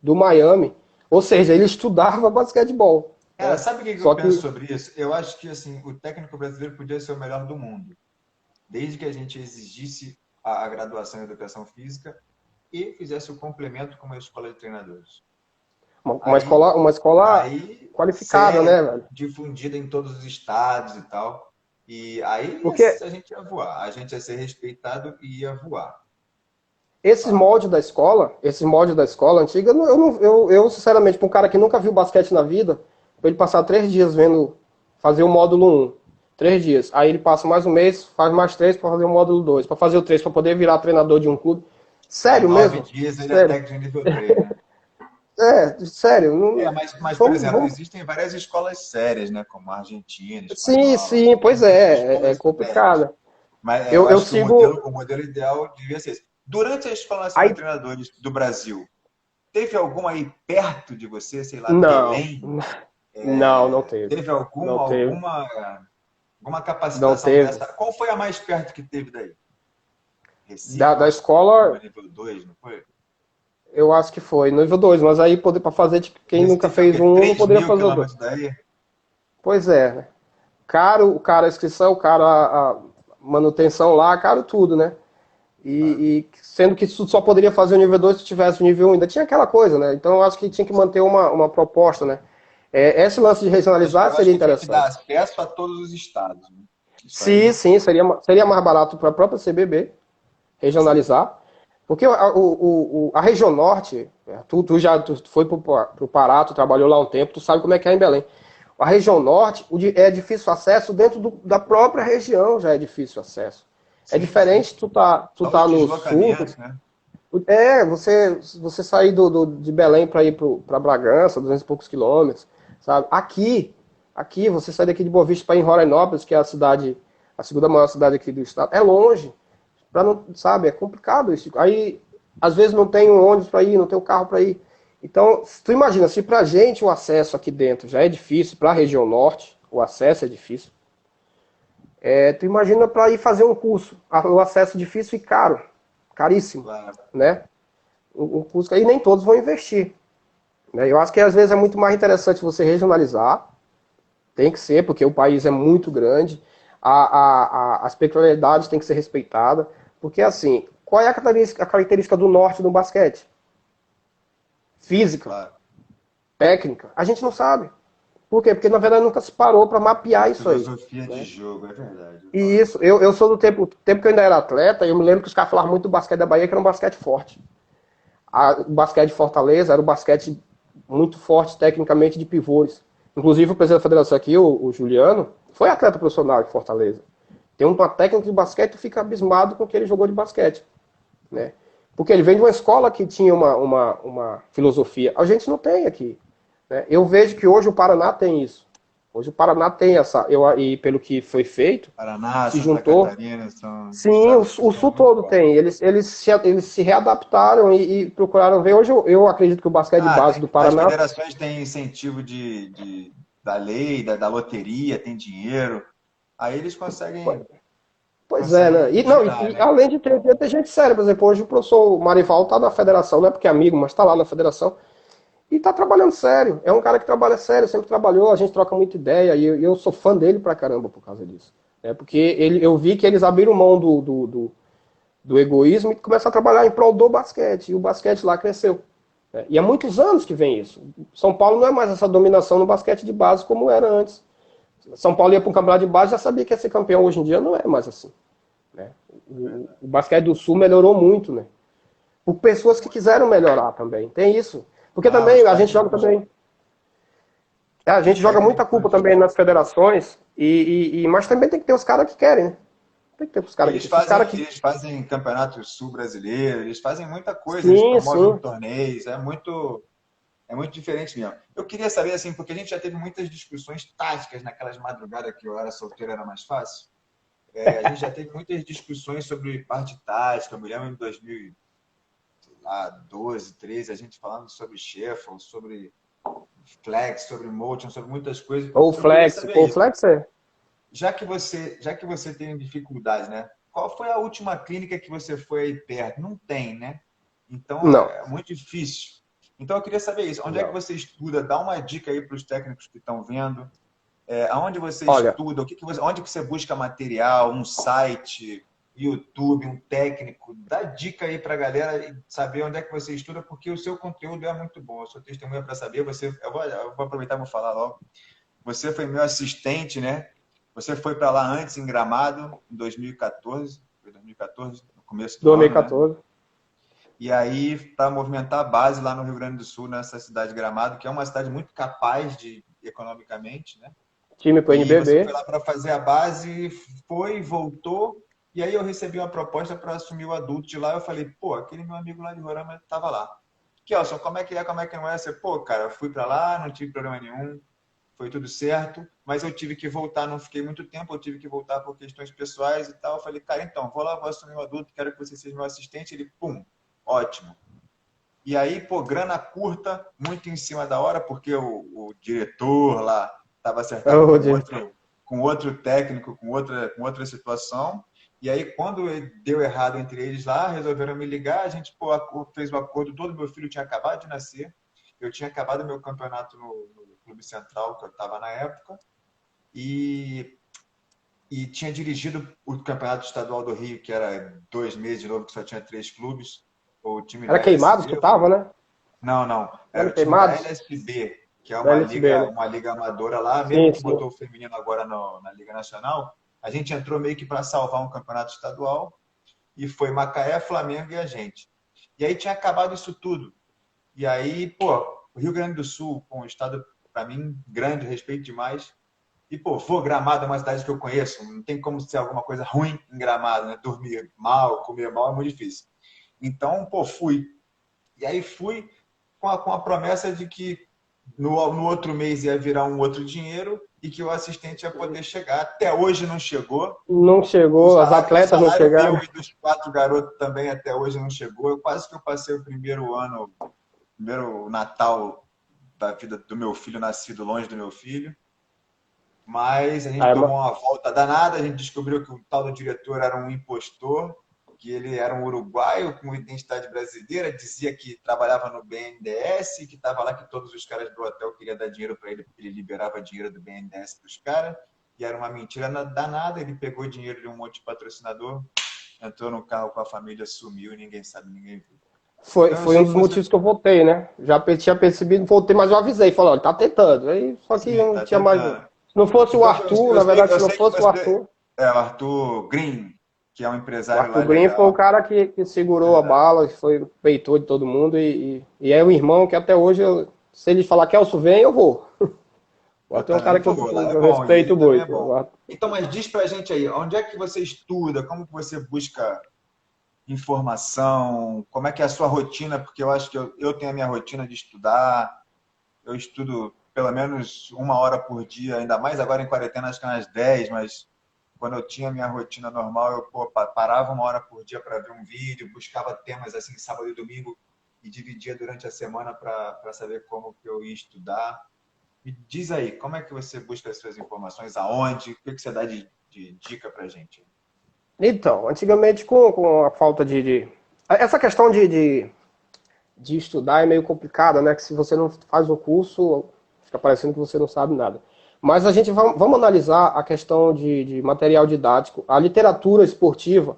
A: do Miami. Ou seja, ele estudava basquetebol.
B: Cara,
A: Né?
B: sabe o que
A: Só
B: eu
A: que,
B: penso sobre isso? Eu acho que assim, o técnico brasileiro podia ser o melhor do mundo, desde que a gente exigisse a graduação em educação física e fizesse o complemento com uma escola de treinadores.
A: uma
B: Aí,
A: escola, uma escola
B: aí
A: qualificada, né,
B: séria,
A: velho?
B: difundida em todos os estados e tal. E aí
A: Porque
B: a gente ia voar, a gente ia ser respeitado e ia voar.
A: esses
B: Fala.
A: moldes da escola, antiga, eu sinceramente, para um cara que nunca viu basquete na vida, para ele passar 3 dias vendo, fazer o módulo 1, 3 dias, aí ele passa mais um mês, faz mais 3 para fazer o módulo 2, para fazer o 3 para poder virar treinador de um clube.
B: Em
A: Sério
B: 9
A: mesmo?
B: dias ele é
A: Sério.
B: técnico de nível 3, né?
A: Sério. Não,
B: Por exemplo,
A: vamos.
B: existem várias escolas sérias, né? Como a Argentina, a
A: Sim,
B: espanhola,
A: sim, pois
B: tem
A: é
B: escolas sérias.
A: complicado.
B: Mas eu
A: Eu
B: acho que
A: sigo.
B: o modelo ideal devia ser esse. Durante a Escola Nacional
A: Aí,
B: de Treinadores do Brasil, teve alguma aí perto de você, sei lá,
A: não,
B: Belém?
A: não teve.
B: Teve
A: Não teve.
B: alguma
A: Não
B: capacitação
A: teve.
B: dessa? Qual foi a mais perto que teve daí?
A: Da,
B: Recife, eu
A: da
B: acho que teve uma
A: escola,
B: nível 2, não foi?
A: eu acho que foi nível 2, mas aí para fazer, tipo, quem nunca
B: Recife é o
A: fez
B: quê?
A: um, não
B: 3
A: poderia
B: mil
A: fazer o dois.
B: quilômetros daí?
A: Pois é, né? Caro, o cara, a inscrição, caro a manutenção lá, caro tudo, né? E sendo que tu só poderia fazer o nível 2 se tivesse o nível 1, ainda tinha aquela coisa, né? Então eu acho que tinha que manter uma proposta, né? Esse lance de regionalizar
B: Eu acho
A: seria
B: que tinha que dar
A: interessante.
B: acesso a todos os estados, né? Isso
A: Sim,
B: aí.
A: sim, seria mais barato para a própria CBB
B: Sim.
A: regionalizar. Porque a região norte, tu foi pro Pará, tu trabalhou lá um tempo, tu sabe como é que é em Belém. A região norte é difícil acesso dentro da própria região, já é difícil acesso. É
B: Sim, sim.
A: diferente tu
B: Só os
A: tá no sul.
B: deslocamentos, né?
A: Você sair de Belém para ir para Bragança, 200 e poucos quilômetros, sabe? Aqui você sai daqui de Boa Vista para ir em Rorainópolis, que é a segunda maior cidade aqui do estado, é longe. Pra não, sabe, é complicado isso. Aí, às vezes não tem um ônibus para ir, não tem um carro para ir. Então, tu imagina, se pra gente o acesso aqui dentro já é difícil, pra região norte, o acesso é difícil. Tu imagina para ir fazer um curso, o acesso é difícil e caro, caríssimo,
B: Claro.
A: né? Um curso que aí nem todos vão investir. Né? Eu acho que às vezes é muito mais interessante você regionalizar, Tem que ser, porque o país é muito grande, as peculiaridades têm que ser respeitadas, porque assim, qual é a característica do norte do basquete? Física,
B: Claro.
A: técnica, a gente não sabe. Por quê? Porque na verdade nunca se parou para mapear
B: A
A: isso aí.
B: filosofia de
A: Né?
B: jogo, é verdade. Eu
A: E
B: falo isso
A: isso,
B: também.
A: eu sou do tempo que eu ainda era atleta, eu me lembro que os caras falavam muito do basquete da Bahia, que era um basquete forte. O basquete de Fortaleza era um basquete muito forte tecnicamente de pivôs. Inclusive o presidente da federação aqui, o Juliano, foi atleta profissional de Fortaleza. Tem uma técnica de basquete e fica abismado com o que ele jogou de basquete. Né? Porque ele vem de uma escola que tinha uma filosofia. A gente não tem aqui. Né? Eu vejo que hoje o Paraná tem isso. Hoje o Paraná tem essa. E pelo que foi feito,
B: Paraná,
A: se
B: Santa
A: juntou.
B: Catarina são
A: Sim,
B: estados que
A: o
B: são
A: Sul
B: muito
A: todo
B: fortes.
A: tem. Eles se readaptaram e procuraram ver. Hoje eu acredito que o basquete de
B: Ah,
A: base do
B: as
A: Paraná.
B: federações têm incentivo da lei, da loteria, tem dinheiro. Aí eles
A: Pois é, né?
B: conseguem
A: E, não,
B: girar, né?
A: além de ter gente séria, por exemplo, hoje o professor Marival está na federação, não é porque é amigo, mas está lá na federação. E está trabalhando sério. É um cara que trabalha sério, sempre trabalhou, a gente troca muita ideia, e eu sou fã dele pra caramba por causa disso. Porque eu vi que eles abriram mão do egoísmo e começaram a trabalhar em prol do basquete. E o basquete lá cresceu. E há muitos anos que vem isso. São Paulo não é mais essa dominação no basquete de base como era antes. São Paulo ia para um campeonato de base já sabia que ia ser campeão. Hoje em dia não é mais assim. Né? O basquete do Sul melhorou muito, né? Por pessoas que quiseram melhorar também. Tem isso. Porque
B: Ah,
A: também a gente joga também. A
B: os
A: gente joga muita
B: técnicos,
A: culpa também nas federações, mas também tem que ter os caras que querem, né? Tem que ter os caras que. Os caras que.
B: eles fazem campeonato sul brasileiro, eles fazem muita coisa, eles
A: Sim,
B: promovem
A: sim.
B: torneios, é muito diferente mesmo. Eu queria saber, assim, porque a gente já teve muitas discussões táticas naquelas madrugadas que eu era solteiro, era mais fácil. A gente já teve muitas discussões sobre parte tática. Eu me lembro em 2012, 13, a gente falando sobre shuffle, sobre flex, sobre motion, sobre muitas coisas.
A: Ou
B: Eu queria
A: flex.
B: saber
A: Pô, o
B: isso.
A: flex é.
B: Já que você tem dificuldade, né? Qual foi a última clínica que você foi aí perto? Não tem, né? Então
A: Não.
B: é muito difícil. Então eu queria saber isso. Onde é que
A: Não.
B: você estuda? Dá uma dica aí para os técnicos que estão vendo. Aonde você
A: Olha,
B: estuda? Onde que você busca material? Um site, YouTube, um técnico? Dá dica aí para a galera saber onde é que você estuda, porque o seu conteúdo é muito bom. Eu sou testemunha para saber. Eu vou aproveitar e vou falar logo. Você foi meu assistente, né? Você foi para lá antes, em Gramado, em 2014. Foi 2014, no começo do ano, né?
A: 2014.
B: E aí, para movimentar a base lá no Rio Grande do Sul, nessa cidade de Gramado, que é uma cidade muito capaz economicamente, né?
A: Time pro
B: E você foi
A: NBB.
B: lá para fazer a base, foi, voltou, e aí eu recebi uma proposta para assumir o adulto de lá. Eu falei, pô, aquele meu amigo lá de Roraima estava lá. Kelson, como é que é, como é que não é? Você, pô, cara, eu fui para lá, não tive problema nenhum, foi tudo certo, mas eu tive que voltar, não fiquei muito tempo, eu tive que voltar por questões pessoais e tal. Eu falei, cara, então, vou lá, vou assumir o adulto, quero que você seja meu assistente. Ele, pum, ótimo. E aí, pô, grana curta, muito em cima da hora, porque o diretor lá estava acertado
A: Oh, diretor.
B: com outro técnico, com outra situação. E aí, quando deu errado entre eles lá, resolveram me ligar. A gente pô, fez o acordo todo. Meu filho tinha acabado de nascer. Eu tinha acabado meu campeonato no Clube Central, que eu estava na época. E, e tinha dirigido o Campeonato Estadual do Rio, que era 2 meses de novo, que só tinha 3 clubes. O time
A: Era
B: da
A: Queimados
B: LSB,
A: que tava, né?
B: não, não.
A: Não
B: Era
A: era
B: o time da
A: Queimados?
B: LSB, que é
A: Da LSB, né?
B: uma liga amadora lá, mesmo
A: Sim,
B: que
A: sim.
B: botou o feminino agora na Liga Nacional. A gente entrou meio que para salvar um campeonato estadual e foi Macaé, Flamengo e a gente. E aí tinha acabado isso tudo. E aí, pô, o Rio Grande do Sul, um estado, para mim, grande, respeito demais. E, pô, Gramado é uma cidade que eu conheço, não tem como ser alguma coisa ruim em Gramado, né? Dormir mal, comer mal é muito difícil. Então, pô, fui. E aí fui com a promessa de que no outro mês ia virar um outro dinheiro e que o assistente ia poder chegar. Até hoje não chegou.
A: Não chegou, as
B: O
A: atletas não
B: salário
A: chegaram.
B: meu e dos 4 garotos também até hoje não chegou. Eu quase que eu passei o primeiro ano, primeiro Natal da vida do meu filho nascido longe do meu filho. Mas a gente
A: Aí,
B: tomou uma volta danada, a gente descobriu que o tal do diretor era um impostor que ele era um uruguaio com identidade brasileira, dizia que trabalhava no BNDES, que estava lá, que todos os caras do hotel queriam dar dinheiro para ele, porque ele liberava dinheiro do BNDES para os caras, e era uma mentira danada. Ele pegou dinheiro de um monte de patrocinador, entrou no carro com a família, sumiu e ninguém sabe, ninguém viu. Então eu
A: Foi um
B: sei que
A: dos
B: você,
A: motivos que eu voltei, né? Já tinha percebido, voltei, mas eu avisei, falei, olha, tá tentando. Aí, só que
B: sim,
A: não
B: tá
A: tinha mais.
B: tentando.
A: Se não fosse o
B: Então
A: Arthur, na verdade, se
B: eu
A: não
B: sei que
A: fosse o
B: você
A: Arthur,
B: é o Arthur Green, que é um
A: o
B: empresário lá
A: Arthur Green foi o
B: legal.
A: cara que segurou a
B: Verdade.
A: bala, que foi peitor de todo mundo, e é um irmão que até hoje, se ele falar que Elcio vem, eu vou. O
B: Eu
A: Arthur é um cara
B: também
A: que
B: vou, lá é
A: eu
B: bom, e ele
A: respeito
B: também é
A: muito.
B: bom. Então, mas diz pra gente aí, onde é que você estuda? Como que você busca informação? Como é que é a sua rotina? Porque eu acho que eu tenho a minha rotina de estudar. Eu estudo pelo menos 1 hora por dia, ainda mais agora em quarentena, acho que é umas 10, mas quando eu tinha a minha rotina normal, eu parava 1 hora por dia para ver um vídeo, buscava temas assim sábado e domingo e dividia durante a semana para saber como que eu ia estudar. Me diz aí, como é que você busca as suas informações? Aonde? O que que você dá de dica pra gente?
A: Então, antigamente com a falta essa questão de estudar é meio complicada, né? Que se você não faz um curso, fica parecendo que você não sabe nada. Mas a gente vamos analisar a questão de material didático. A literatura esportiva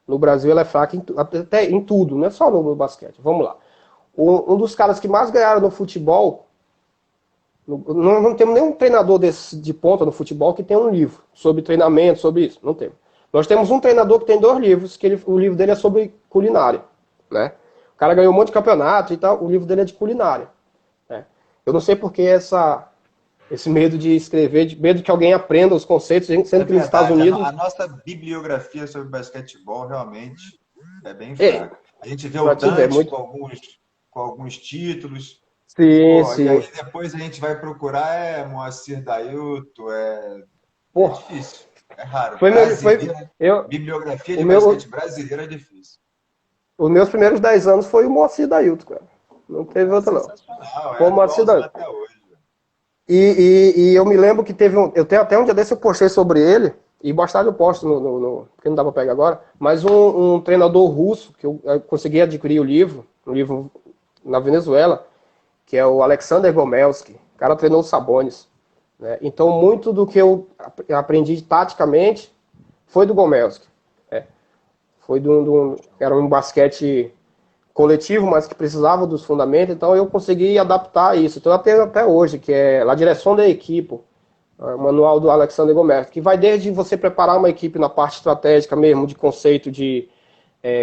A: no Brasil ela é fraca até em tudo, não é só no basquete. Vamos lá. Um dos caras que mais ganharam no futebol, não temos nenhum treinador de ponta no futebol que tenha um livro sobre treinamento, sobre isso. Não temos. Nós temos um treinador que tem 2 livros, o livro dele é sobre culinária. Né? O cara ganhou um monte de campeonato e tal, o livro dele é de culinária. Né? Eu não sei por que esse medo de escrever, de medo que alguém aprenda os conceitos,
B: É
A: sendo que nos Estados
B: verdade, a
A: Unidos.
B: nossa bibliografia sobre basquetebol realmente é bem
A: É,
B: fraca. A gente vê o
A: pra te ver,
B: Dante
A: muito.
B: com alguns títulos, e
A: Sim,
B: pô, e
A: sim.
B: aí depois a gente vai procurar Moacir Dailton, é
A: Pô,
B: difícil, é raro.
A: foi meu.
B: Brasileira,
A: Eu,
B: bibliografia
A: o
B: de basquete
A: meu,
B: brasileira é difícil.
A: os meus primeiros 10 anos foi o Moacir Dailton, cara. Não teve
B: É
A: outro, não.
B: sensacional, é
A: Foi o Moacir
B: atualzão
A: Dailton.
B: até hoje.
A: E eu me lembro que teve um. Eu tenho até um dia desse eu postei sobre ele, e bastar eu posto porque não dá pra pegar agora, mas um treinador russo, que eu consegui adquirir o livro, um livro na Venezuela, que é o Alexander Gomelski. O cara treinou o Sabonis. Né? Então, muito do que eu aprendi taticamente foi do Gomelski. Né? Foi era um basquete coletivo, mas que precisava dos fundamentos, então eu consegui adaptar isso. Então eu tenho até hoje, que é La Direção da Equipe, o manual do Alexander Gomes, que vai desde você preparar uma equipe na parte estratégica mesmo, de conceito de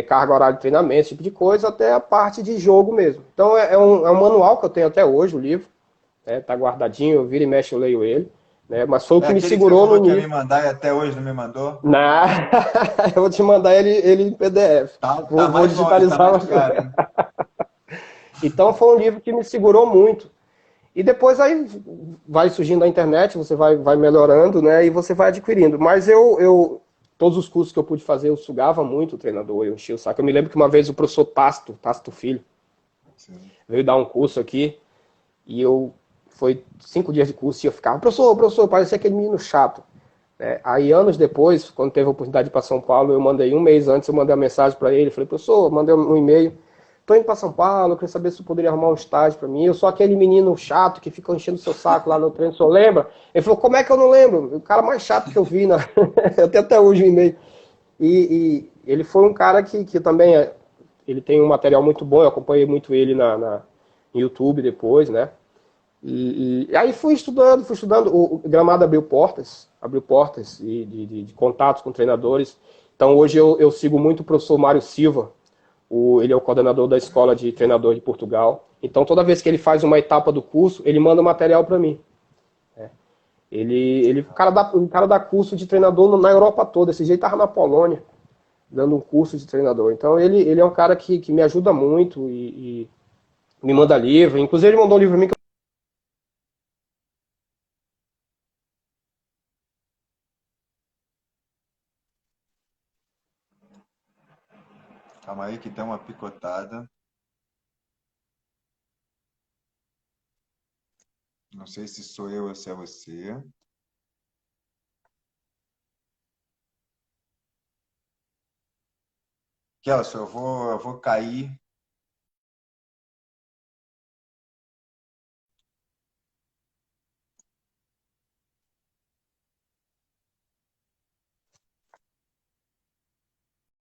A: carga horária de treinamento, esse tipo de coisa, até a parte de jogo mesmo. Então é um manual que eu tenho até hoje, o livro, né, tá guardadinho, eu viro e mexe, eu leio ele, né, mas foi o
B: É
A: que me
B: aquele que você
A: segurou no
B: falou que ia me
A: nível.
B: mandar e até hoje não me mandou?
A: Na... eu vou te mandar ele em PDF.
B: Tá
A: Vou
B: mais longe, tá
A: digitalizar.
B: mais caro, hein?
A: Então foi um livro que me segurou muito. E depois aí vai surgindo a internet, você vai melhorando, né? E você vai adquirindo. Mas todos os cursos que eu pude fazer, eu sugava muito o treinador, eu enchia o saco. Eu me lembro que uma vez o professor Tasto Filho,
B: Sim.
A: veio dar um curso aqui, e foi 5 dias de curso, e eu ficava, professor, parecia aquele menino chato. Né? Aí anos depois, quando teve a oportunidade de ir para São Paulo, eu mandei um mês antes, eu mandei uma mensagem para ele, falei, professor, mandei um e-mail, tô indo para São Paulo, eu queria saber se você poderia arrumar um estágio para mim. Eu sou aquele menino chato que fica enchendo o seu saco lá no treino, o senhor lembra? Ele falou, como é que eu não lembro? O cara mais chato que eu vi, né? Eu tenho até hoje o e-mail. E ele foi um cara que também, ele tem um material muito bom, eu acompanhei muito ele no YouTube depois, né? E aí fui estudando, o Gramado abriu portas de contatos com treinadores. Então hoje eu sigo muito o professor Mário Silva, ele é o coordenador da escola de treinador de Portugal. Então toda vez que ele faz uma etapa do curso, ele manda material para mim. O cara dá curso de treinador na Europa toda, esse jeito estava na Polônia, dando um curso de treinador. Então ele é um cara que me ajuda muito e me manda livro. Inclusive ele mandou um livro para mim.
B: Calma aí que tem uma picotada. Não sei se sou eu ou se é você. Kelson, eu vou cair